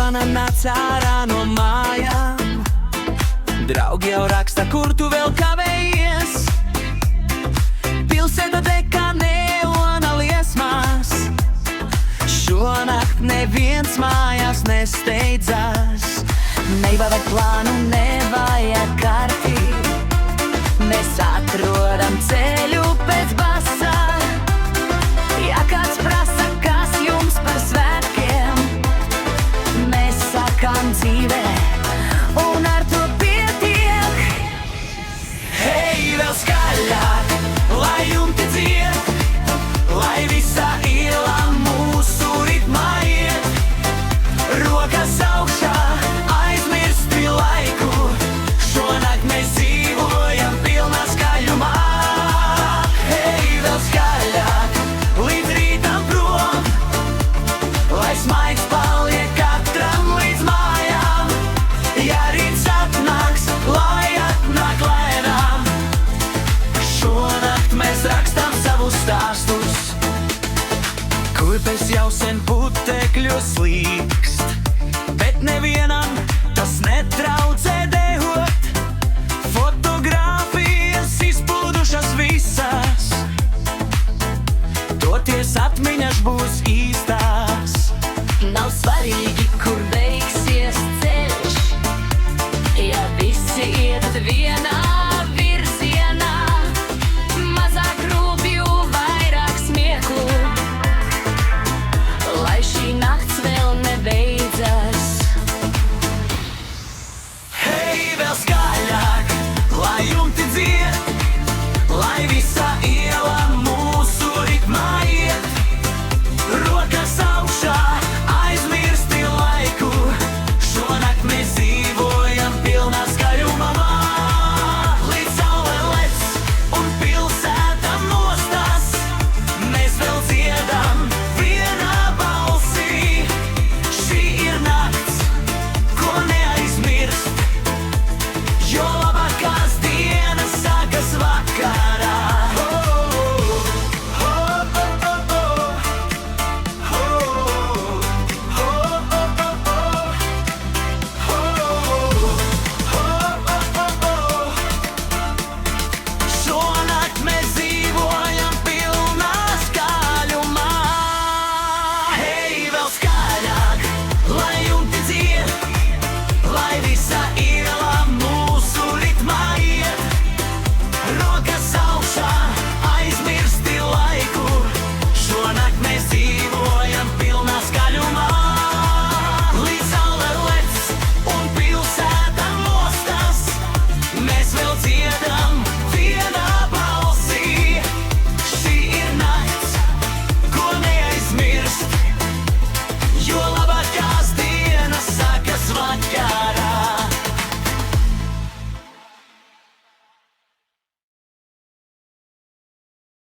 Žana nāc ārā no mājām. Draugi jau raksta, kur tu vēl kavējies. Pilsēta dekā neona liesmās. Šonakt neviens mājās nesteidzās. Nevajag plānu, nevajag karti. Mēs atrodam ceļu pēc basa. Ja kāds prasa, kas jums par svētkiem, mēs sakām dzīvē, un ar to pietiek. Hei, vēl skaļāk, lai jumti dzied, lai visa iela mūsu ritmā iet. Rokas augšā, aizmirsti laiku, šonakt mēs dzīvojam pilnā skaļumā. Hei, vēl skaļāk, līdz rītam prom, lai smaids paliek katram līdz mājām. Ja rīts atnāks, lai atnāk lēnām, šonakt mēs rakstam savus stāstus. Kurpes jau sen putekļos līkst, bet nevienam tas netraucē dejot. Fotogrāfijas izplūdušas visas, toties atmiņas būs īstās. Nav svarīgi